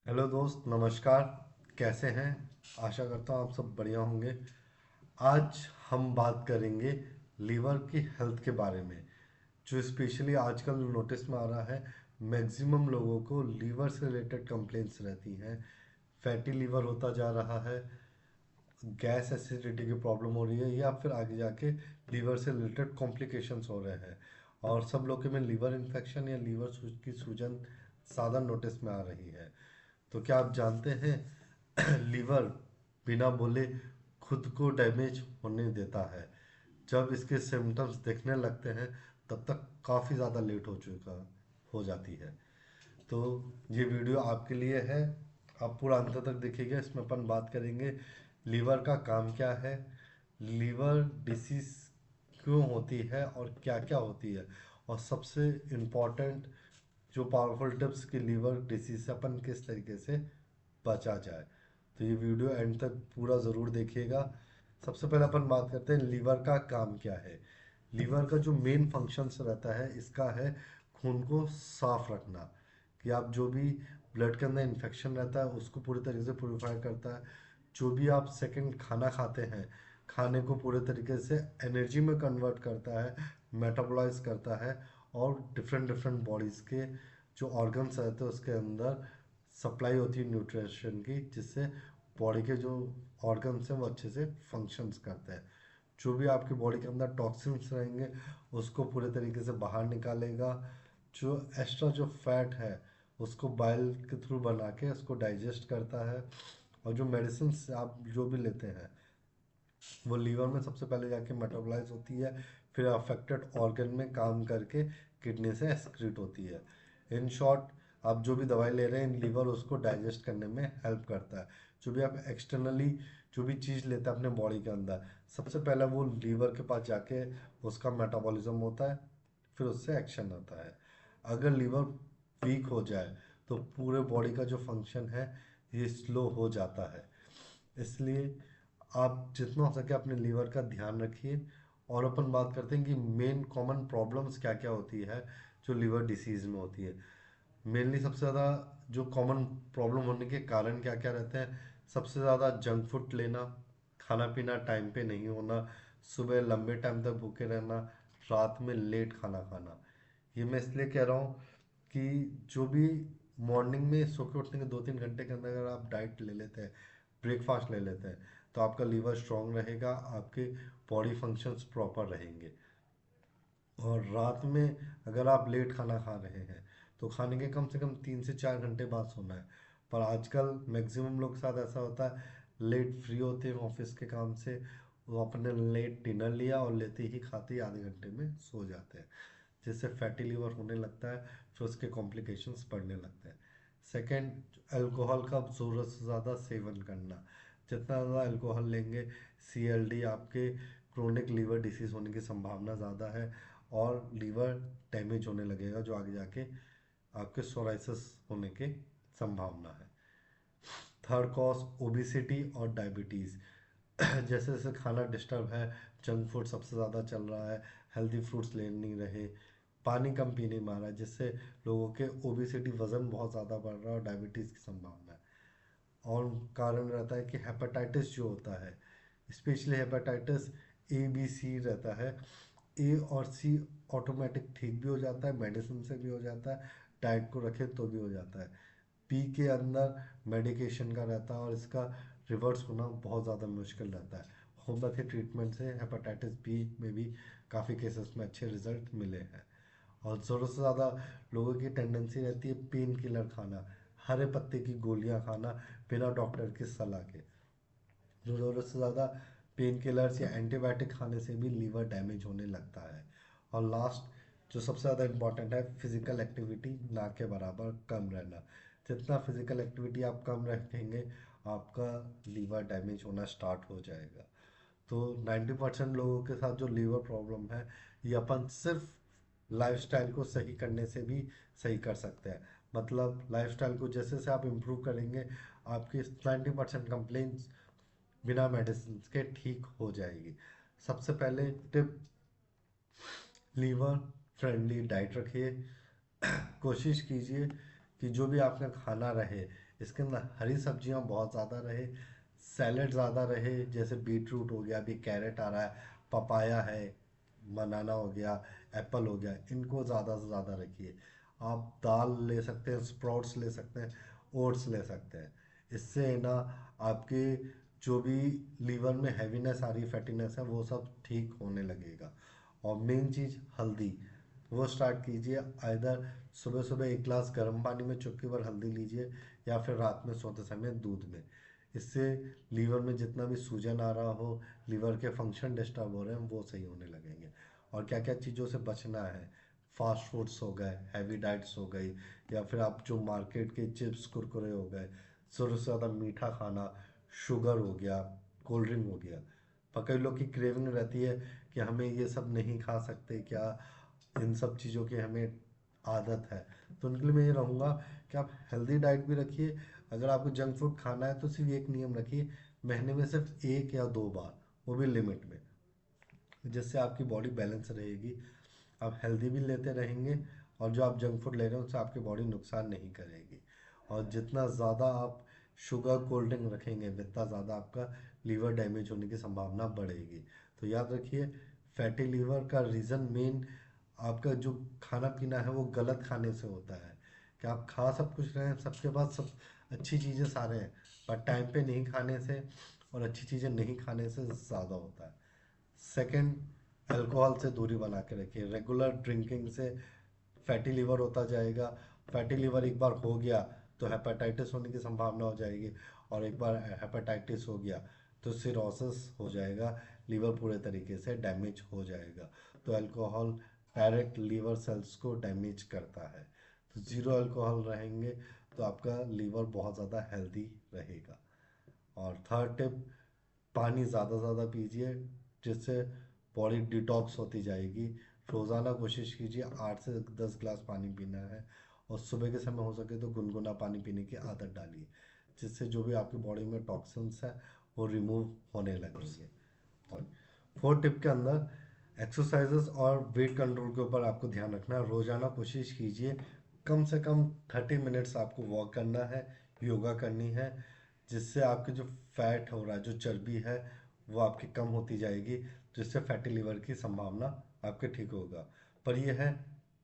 Hello दोस्त, नमस्कार। कैसे हैं? आशा करता हूँ आप सब बढ़िया होंगे। आज हम बात करेंगे लीवर की हेल्थ के बारे में, जो स्पेशली आजकल नोटिस में आ रहा है। मैक्सिमम लोगों को लीवर से रिलेटेड कंप्लेंट्स रहती हैं। फैटी लीवर होता जा रहा है, गैस एसिडिटी की प्रॉब्लम हो रही है, या फिर आगे जाके लीवर से रिलेटेड कॉम्प्लिकेशंस हो रहे हैं। और सब लोग के में लीवर इन्फेक्शन या की सूजन ज़्यादा नोटिस में आ रही है। तो क्या आप जानते हैं लीवर बिना बोले खुद को डैमेज होने देता है। जब इसके सिम्टम्स दिखने लगते हैं तब तक काफ़ी ज़्यादा लेट हो जाती है। तो ये वीडियो आपके लिए है, आप पूरा अंत तक देखिएगा। इसमें अपन बात करेंगे लीवर का काम क्या है, लीवर डिसीज क्यों होती है और क्या क्या होती है, और सबसे इम्पोर्टेंट जो पावरफुल टिप्स कि लीवर डिसीज से अपन किस तरीके से बचा जाए। तो ये वीडियो एंड तक पूरा ज़रूर देखिएगा। सबसे पहले अपन बात करते हैं लीवर का काम क्या है। लीवर का जो मेन फंक्शंस रहता है इसका है खून को साफ रखना, कि आप जो भी ब्लड के अंदर इन्फेक्शन रहता है उसको पूरी तरीके से प्योरीफाई करता है। जो भी आप सेकंड खाना खाते हैं, खाने को पूरे तरीके से एनर्जी में कन्वर्ट करता है, मेटाबोलाइज करता है, और डिफरेंट डिफरेंट बॉडीज़ के जो ऑर्गन्स रहते हैं उसके अंदर सप्लाई होती है न्यूट्रिशन की, जिससे बॉडी के जो ऑर्गन्स हैं वो अच्छे से फंक्शंस करते हैं। जो भी आपकी बॉडी के अंदर टॉक्सिन्स रहेंगे उसको पूरे तरीके से बाहर निकालेगा। जो एक्स्ट्रा जो फैट है उसको बाइल के थ्रू बना के उसको डाइजेस्ट करता है। और जो मेडिसिन आप जो भी लेते हैं वो लीवर में सबसे पहले जाके मेटाबोलाइज होती है, फिर अफेक्टेड ऑर्गन में काम करके किडनी से एक्सक्रीट होती है। इन शॉर्ट, आप जो भी दवाई ले रहे हैं लीवर उसको डाइजेस्ट करने में हेल्प करता है। जो भी आप एक्सटर्नली जो भी चीज़ लेते हैं अपने बॉडी के अंदर, सबसे पहले वो लीवर के पास जाके उसका मेटाबॉलिज्म होता है, फिर उससे एक्शन आता है। अगर लीवर वीक हो जाए तो पूरे बॉडी का जो फंक्शन है ये स्लो हो जाता है। इसलिए आप जितना हो सके अपने लीवर का ध्यान रखिए। और अपन बात करते हैं कि मेन कॉमन प्रॉब्लम्स क्या क्या होती है जो लीवर डिसीज़ में होती है। मेनली सबसे ज़्यादा जो कॉमन प्रॉब्लम होने के कारण क्या क्या रहते हैं, सबसे ज़्यादा जंक फूड लेना, खाना पीना टाइम पे नहीं होना, सुबह लंबे टाइम तक भूखे रहना, रात में लेट खाना खाना। ये मैं इसलिए कह रहा हूँ कि जो भी मॉर्निंग में सो के उठने के 2-3 घंटे के अंदर अगर आप डाइट ले लेते हैं, ब्रेकफास्ट ले लेते हैं, तो आपका लीवर स्ट्रांग रहेगा, आपके बॉडी फंक्शंस प्रॉपर रहेंगे। और रात में अगर आप लेट खाना खा रहे हैं तो खाने के कम से कम 3 से 4 घंटे बाद सोना है। पर आजकल मैक्सिमम लोग के साथ ऐसा होता है, लेट फ्री होते हैं ऑफिस के काम से, वो अपने लेट डिनर लिया और लेते ही खाते ही आधे घंटे में सो जाते हैं, जिससे फैटी लिवर होने लगता है, फिर उसके कॉम्प्लिकेशंस बढ़ने लगते हैं। सेकेंड, अल्कोहल का ज़रूरत से ज़्यादा सेवन करना। जितना ज़्यादा अल्कोहल लेंगे, सीएलडी आपके क्रोनिक लीवर डिसीज़ होने की संभावना ज़्यादा है, और लीवर डैमेज होने लगेगा, जो आगे जाके आपके सोराइसिस होने की संभावना है। थर्ड कॉज ओबिसिटी और डायबिटीज़। जैसे जैसे खाना डिस्टर्ब है, जंक फूड सबसे ज़्यादा चल रहा है, हेल्दी फ्रूट्स ले नहीं रहे, पानी कम पीने में आ रहा है, जिससे लोगों के ओबिसिटी वज़न बहुत ज़्यादा बढ़ रहा है और डायबिटीज़ की संभावना है। और कारण रहता है कि हेपेटाइटिस जो होता है, specially hepatitis A B C रहता है। ए और सी ऑटोमेटिक ठीक भी हो जाता है, मेडिसिन से भी हो जाता है, डाइट को रखें तो भी हो जाता है। पी के अंदर मेडिकेशन का रहता है और इसका रिवर्स होना बहुत ज़्यादा मुश्किल रहता है। होम्योपैथी ट्रीटमेंट से हेपेटाइटिस बी में भी काफ़ी केसेस में अच्छे रिजल्ट मिले हैं। और ज़रूरत से ज़्यादा लोगों की टेंडेंसी रहती है पेन किलर खाना, हरे पत्ते की गोलियां खाना बिना डॉक्टर की सलाह के। जो ज़रूरत से ज़्यादा पेन किलर्स या एंटीबायोटिक खाने से भी लीवर डैमेज होने लगता है। और लास्ट, जो सबसे ज़्यादा इम्पॉर्टेंट है, फिज़िकल एक्टिविटी ना के बराबर कम रहना। जितना फिज़िकल एक्टिविटी आप कम रखेंगे, आपका लीवर डैमेज होना स्टार्ट हो जाएगा। तो 90% लोगों के साथ जो लीवर प्रॉब्लम है, ये अपन सिर्फ लाइफस्टाइल को सही करने से भी सही कर सकते हैं। मतलब लाइफस्टाइल को जैसे से आप इम्प्रूव करेंगे, आपकी 90% कंप्लेंट्स बिना मेडिसिन के ठीक हो जाएगी। सबसे पहले टिप, लीवर फ्रेंडली डाइट रखिए। कोशिश कीजिए कि जो भी आपका खाना रहे, इसके अंदर हरी सब्जियां बहुत ज़्यादा रहे, सैलेड ज़्यादा रहे, जैसे बीट रूट हो गया, अभी कैरेट आ रहा है, पपाया है, बनाना हो गया, एप्पल हो गया, इनको ज़्यादा से ज़्यादा रखिए। आप दाल ले सकते हैं, स्प्राउट्स ले सकते हैं, ओट्स ले सकते हैं। इससे ना आपके जो भी लीवर में हैवीनेस आ रही है, फैटीनेस है, वो सब ठीक होने लगेगा। और मेन चीज़ हल्दी, वो स्टार्ट कीजिए। आइदर सुबह सुबह एक गिलास गर्म पानी में चुटकी भर हल्दी लीजिए, या फिर रात में सोते समय दूध में। इससे लीवर में जितना भी सूजन आ रहा हो, लीवर के फंक्शन डिस्टर्ब हो रहे हैं, वो सही होने लगेंगे। और क्या क्या चीज़ों से बचना है, फास्ट फूड्स हो गए, हैवी डाइट्स हो गई, या फिर आप जो मार्केट के चिप्स कुरकुरे हो गए, ज़रूरत से ज़्यादा मीठा खाना, शुगर हो गया, कोल्ड ड्रिंक हो गया। पर कई लोग की क्रेविंग रहती है कि हमें ये सब नहीं खा सकते क्या, इन सब चीज़ों की हमें आदत है। तो उनके लिए मैं ये रहूँगा कि आप हेल्दी डाइट भी रखिए। अगर आपको जंक फूड खाना है तो सिर्फ एक नियम रखिए, महीने में सिर्फ 1 या 2 बार, वो भी लिमिट में, जिससे आपकी बॉडी बैलेंस रहेगी। आप हेल्दी भी लेते रहेंगे, और जो आप जंक फूड ले रहे हैं उससे आपकी बॉडी नुकसान नहीं करेगी। और जितना ज़्यादा आप शुगर कोल्ड ड्रिंक रखेंगे, उतना ज़्यादा आपका लीवर डैमेज होने की संभावना बढ़ेगी। तो याद रखिए, फैटी लीवर का रीज़न मेन आपका जो खाना पीना है वो गलत खाने से होता है। कि आप खा सब कुछ रहे हैं, सबके पास सब अच्छी चीज़ें सारे हैं, पर टाइम पे नहीं खाने से और अच्छी चीज़ें नहीं खाने से ज़्यादा होता है। सेकंड, अल्कोहल से दूरी बना के रखिए। रेगुलर ड्रिंकिंग से फैटी लीवर होता जाएगा। फैटी लीवर एक बार हो गया तो हेपेटाइटिस होने की संभावना हो जाएगी, और एक बार हेपेटाइटिस हो गया तो सिरोसिस हो जाएगा, लीवर पूरे तरीके से डैमेज हो जाएगा। तो अल्कोहल डायरेक्ट लीवर सेल्स को डैमेज करता है। तो ज़ीरो अल्कोहल रहेंगे तो आपका लीवर बहुत ज़्यादा हेल्दी रहेगा। और थर्ड टिप, पानी ज़्यादा ज़्यादा पीजिए, जिससे बॉडी डिटॉक्स होती जाएगी। रोज़ाना कोशिश कीजिए 8 से 10 गिलास पानी पीना है, और सुबह के समय हो सके तो गुनगुना पानी पीने की आदत डालिए, जिससे जो भी आपकी बॉडी में टॉक्सिन्स हैं वो रिमूव होने लगेंगे। और फोर्थ टिप के अंदर, एक्सरसाइजेस और वेट कंट्रोल के ऊपर आपको ध्यान रखना है। रोज़ाना कोशिश कीजिए कम से कम 30 मिनट्स आपको वॉक करना है, योगा करनी है, जिससे आपके जो फैट हो रहा है, जो चर्बी है, वो आपकी कम होती जाएगी, जिससे फैटी लिवर की संभावना आपके ठीक होगा। पर यह है,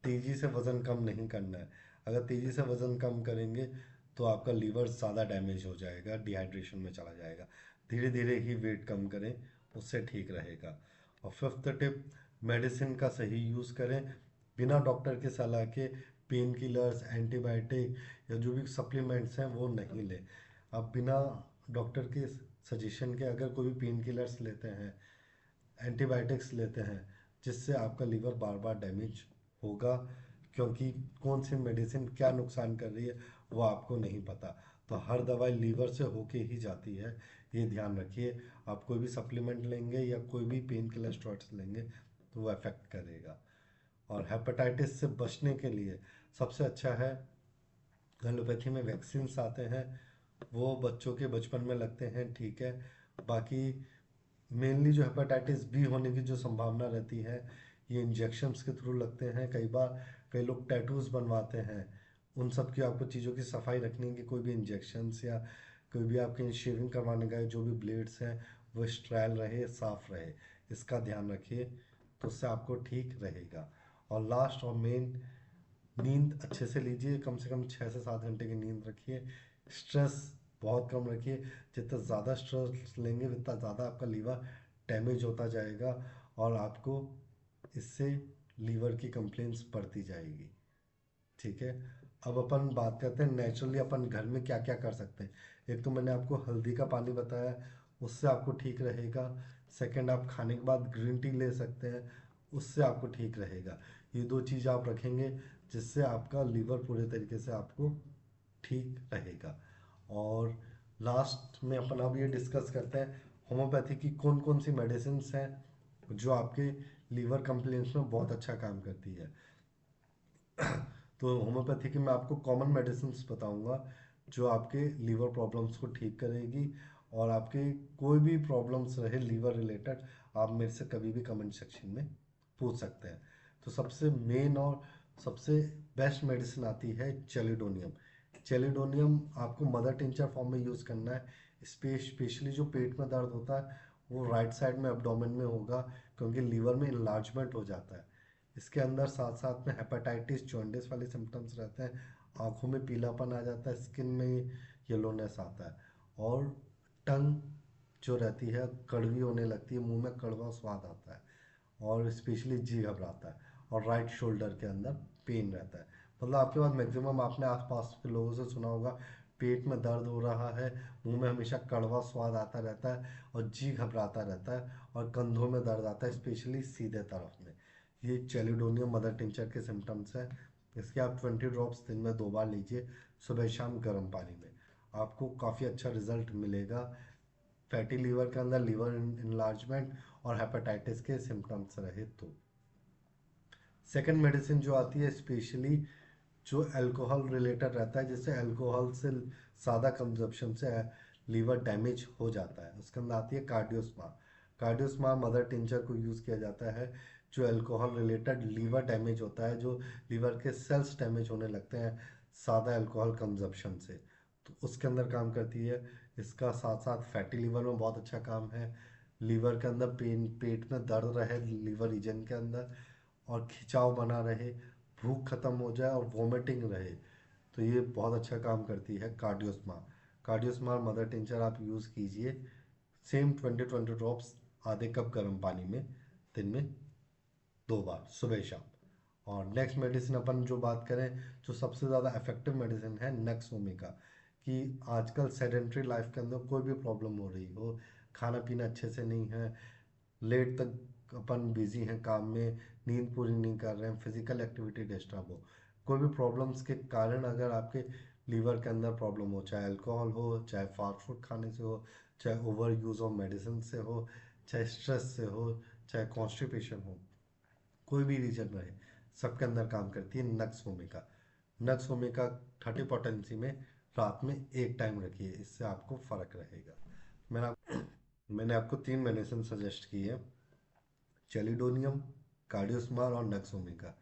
तेज़ी से वज़न कम नहीं करना है। अगर तेज़ी से वज़न कम करेंगे तो आपका लीवर ज़्यादा डैमेज हो जाएगा, डिहाइड्रेशन में चला जाएगा। धीरे धीरे ही वेट कम करें, उससे ठीक रहेगा। और फिफ्थ टिप, मेडिसिन का सही यूज़ करें, बिना डॉक्टर की सलाह के पेन किलर्स, एंटीबायोटिक या जो भी सप्लीमेंट्स हैं वो नहीं लें। आप बिना डॉक्टर के सजेशन के अगर कोई भी पेन किलर्स लेते हैं, एंटीबायोटिक्स लेते हैं, जिससे आपका लीवर बार बार डैमेज होगा, क्योंकि कौन सी मेडिसिन क्या नुकसान कर रही है वो आपको नहीं पता। तो हर दवाई लीवर से होके ही जाती है, ये ध्यान रखिए। आप कोई भी सप्लीमेंट लेंगे या कोई भी पेन किलर स्टेरॉइड्स लेंगे तो वो अफेक्ट करेगा। और हेपेटाइटिस से बचने के लिए सबसे अच्छा है, एलोपैथी में वैक्सीन्स आते हैं, वो बच्चों के बचपन में लगते हैं, ठीक है। बाकी मेनली जो हेपेटाइटिस बी होने की जो संभावना रहती है, ये इंजेक्शन्स के थ्रू लगते हैं। कई बार कई लोग टैटूज बनवाते हैं, उन सब की आपको चीज़ों की सफाई रखनी है कि कोई भी इंजेक्शन्स या कोई भी आपके शेविंग करवाने का जो भी ब्लेड्स हैं वो स्टेराइल रहे, साफ रहे, इसका ध्यान रखिए, तो उससे आपको ठीक रहेगा। और लास्ट और मेन, नींद अच्छे से लीजिए, कम से कम 6 से 7 घंटे की नींद रखिए। स्ट्रेस बहुत कम रखिए, जितना ज़्यादा स्ट्रेस लेंगे उतना ज़्यादा आपका लीवर डैमेज होता जाएगा, और आपको इससे लीवर की कंप्लेंट्स बढ़ती जाएगी, ठीक है। अब अपन बात करते हैं नेचुरली अपन घर में क्या क्या कर सकते हैं। एक तो मैंने आपको हल्दी का पानी बताया, उससे आपको ठीक रहेगा। सेकंड, आप खाने के बाद ग्रीन टी ले सकते हैं, उससे आपको ठीक रहेगा। ये दो चीज़ आप रखेंगे, जिससे आपका लीवर पूरे तरीके से आपको ठीक रहेगा। और लास्ट में अपन अब ये डिस्कस करते हैं होम्योपैथी की कौन कौन सी मेडिसिन हैं जो आपके लीवर कंप्लेंट्स में बहुत अच्छा काम करती है। तो होम्योपैथी की मैं आपको कॉमन मेडिसिन बताऊंगा जो आपके लीवर प्रॉब्लम्स को ठीक करेगी। और आपके कोई भी प्रॉब्लम्स रहे लीवर रिलेटेड, आप मेरे से कभी भी कमेंट सेक्शन में पूछ सकते हैं। तो सबसे मेन और सबसे बेस्ट मेडिसिन आती है चेलिडोनियम। चेलिडोनियम आपको मदर टिंचर फॉर्म में यूज़ करना है। स्पेशली जो पेट में दर्द होता है वो राइट साइड में एब्डोमेन में होगा, क्योंकि लीवर में इन्लार्जमेंट हो जाता है। इसके अंदर साथ साथ में हेपेटाइटिस जॉन्डिस वाले सिम्टम्स रहते हैं। आँखों में पीलापन आ जाता है, स्किन में येलोनेस आता है, और टंग जो रहती है कड़वी होने लगती है, मुंह में कड़वा स्वाद आता है, और स्पेशली जी घबराता है, और राइट शोल्डर के अंदर पेन रहता है। मतलब आपके पास मैक्सिमम आपने आसपास के लोगों से सुना होगा, पेट में दर्द हो रहा है, मुंह में हमेशा कड़वा स्वाद आता रहता है, और जी घबराता रहता है, और कंधों में दर्द आता है स्पेशली सीधे तरफ में। ये चेलिडोनियम मदर टिंचर के सिम्टम्स हैं। इसके आप 20 ड्रॉप्स दिन में 2 बार लीजिए, सुबह शाम गर्म पानी में। आपको काफ़ी अच्छा रिजल्ट मिलेगा। फैटी लीवर के अंदर लीवर इनलार्जमेंट और हेपेटाइटिस के सिम्टम्स रहे तो। सेकंड मेडिसिन जो आती है स्पेशली जो अल्कोहल रिलेटेड रहता है, जिससे अल्कोहल से ज़्यादा कंजप्शन से लीवर डैमेज हो जाता है, उसके अंदर आती है कार्डियोस्मार। कार्डियोस्मार मदर टिंचर को यूज़ किया जाता है जो अल्कोहल रिलेटेड लीवर डैमेज होता है, जो लीवर के सेल्स डैमेज होने लगते हैं ज़्यादा अल्कोहल कंजप्शन से, तो उसके अंदर काम करती है। इसका साथ साथ फैटी लीवर में बहुत अच्छा काम है। लीवर के अंदर पेन, पेट में दर्द रहे लीवर रीजन के अंदर, और खिंचाव बना रहे, भूख खत्म हो जाए और वोमिटिंग रहे, तो ये बहुत अच्छा काम करती है कार्डियोस्मार। कार्डियोस्मार मदर टिंचर आप यूज़ कीजिए, सेम 20 ड्रॉप्स आधे कप गर्म पानी में दिन में 2 बार सुबह शाम। और नेक्स्ट मेडिसिन अपन जो बात करें, जो सबसे ज़्यादा इफेक्टिव मेडिसिन है नक्स ओमेगा। कि आजकल सेडेंट्री लाइफ के अंदर कोई भी प्रॉब्लम हो रही हो, खाना पीना अच्छे से नहीं है, लेट तक अपन बिजी हैं काम में, नींद पूरी नहीं कर रहे हैं, फिजिकल एक्टिविटी डिस्टर्ब हो, कोई भी प्रॉब्लम्स के कारण अगर आपके लीवर के अंदर प्रॉब्लम हो, चाहे अल्कोहल हो, चाहे फास्ट फूड खाने से हो, चाहे ओवर यूज़ ऑफ मेडिसिन से हो, चाहे स्ट्रेस से हो, चाहे कॉन्स्टिपेशन हो, कोई भी रीजन रहे, सबके अंदर काम करती है नक्स ओमेगा। नक्स ओमेगा 30 पोटेंसी में रात में एक टाइम रखिए, इससे आपको फ़र्क रहेगा। मैंने आप, मैंने आपको 3 मेडिसिन सजेस्ट की है, चेलिडोनियम, कार्डियोस्मार और नक्स ओमेगा।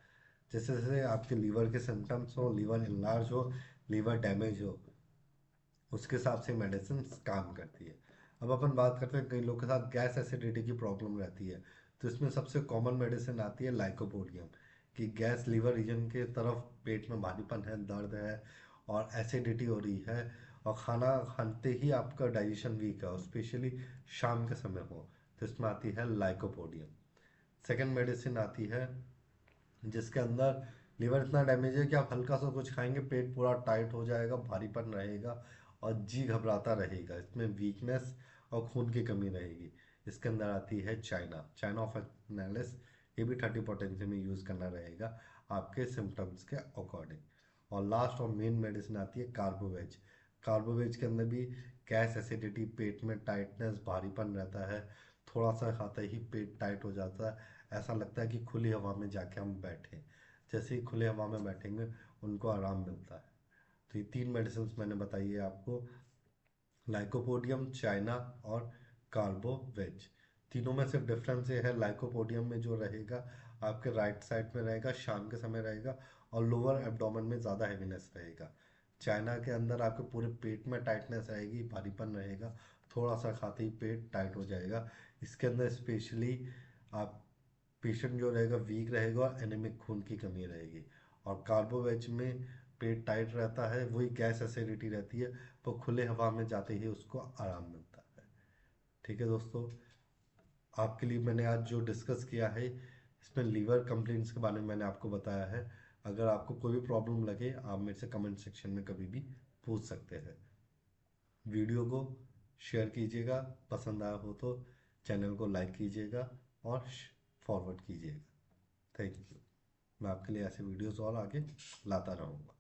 जैसे जैसे आपके लीवर के सिम्टम्स हो, लीवर इनलार्ज हो, लीवर डैमेज हो, उसके हिसाब से मेडिसिन काम करती है। अब अपन बात करते हैं कई लोगों के साथ गैस एसिडिटी की प्रॉब्लम रहती है, तो इसमें सबसे कॉमन मेडिसिन आती है लाइकोपोडियम। कि गैस लीवर रीजन के तरफ पेट में भारीपन है, दर्द है, और एसिडिटी हो रही है, और खाना खाते ही आपका डाइजेशन वीक है, और स्पेशली शाम के समय हो, तो इसमें आती है लाइकोपोडियम। सेकेंड मेडिसिन आती है जिसके अंदर लीवर इतना डैमेज है कि आप हल्का सा कुछ खाएंगे पेट पूरा टाइट हो जाएगा, भारीपन रहेगा, और जी घबराता रहेगा, इसमें वीकनेस और खून की कमी रहेगी। इसके अंदर आती है चाइना, चाइना ऑफ एनालिस। ये भी 30 पोटेंसी में यूज़ करना रहेगा आपके सिम्टम्स के अकॉर्डिंग। और लास्ट और मेन मेडिसिन आती है कार्बोवेज। कार्बोवेज के अंदर भी गैस एसिडिटी, पेट में टाइटनेस, भारीपन रहता है, थोड़ा सा खाते ही पेट टाइट हो जाता है, ऐसा लगता है कि खुली हवा में जाके हम बैठे, जैसे ही खुले हवा में बैठेंगे उनको आराम मिलता है। तो ये 3 मेडिसिन मैंने बताई है आपको, लाइकोपोडियम, चाइना और कार्बोवेज। तीनों में सिर्फ डिफरेंस ये है, लाइकोपोडियम में जो रहेगा आपके राइट साइड में रहेगा, शाम के समय रहेगा, और लोअर एब्डोमेन में ज़्यादा हैवीनेस रहेगा। चाइना के अंदर आपके पूरे पेट में टाइटनेस रहेगी, भारीपन रहेगा, थोड़ा सा खाते ही पेट टाइट हो जाएगा। इसके अंदर स्पेशली आप पेशेंट जो रहेगा वीक रहेगा, और एनीमिक खून की कमी रहेगी। और कार्बोवेज में पेट टाइट रहता है, वही गैस एसिडिटी रहती है, तो खुले हवा में जाते ही उसको आराम मिलता है। ठीक है दोस्तों, आपके लिए मैंने आज जो डिस्कस किया है, इसमें लीवर कंप्लेंट्स के बारे में मैंने आपको बताया है। अगर आपको कोई भी प्रॉब्लम लगे आप मेरे से कमेंट सेक्शन में कभी भी पूछ सकते हैं। वीडियो को शेयर कीजिएगा, पसंद आया हो तो चैनल को लाइक कीजिएगा और फॉरवर्ड कीजिएगा। Thank you. मैं आपके लिए ऐसे वीडियोस और आगे लाता रहूँगा।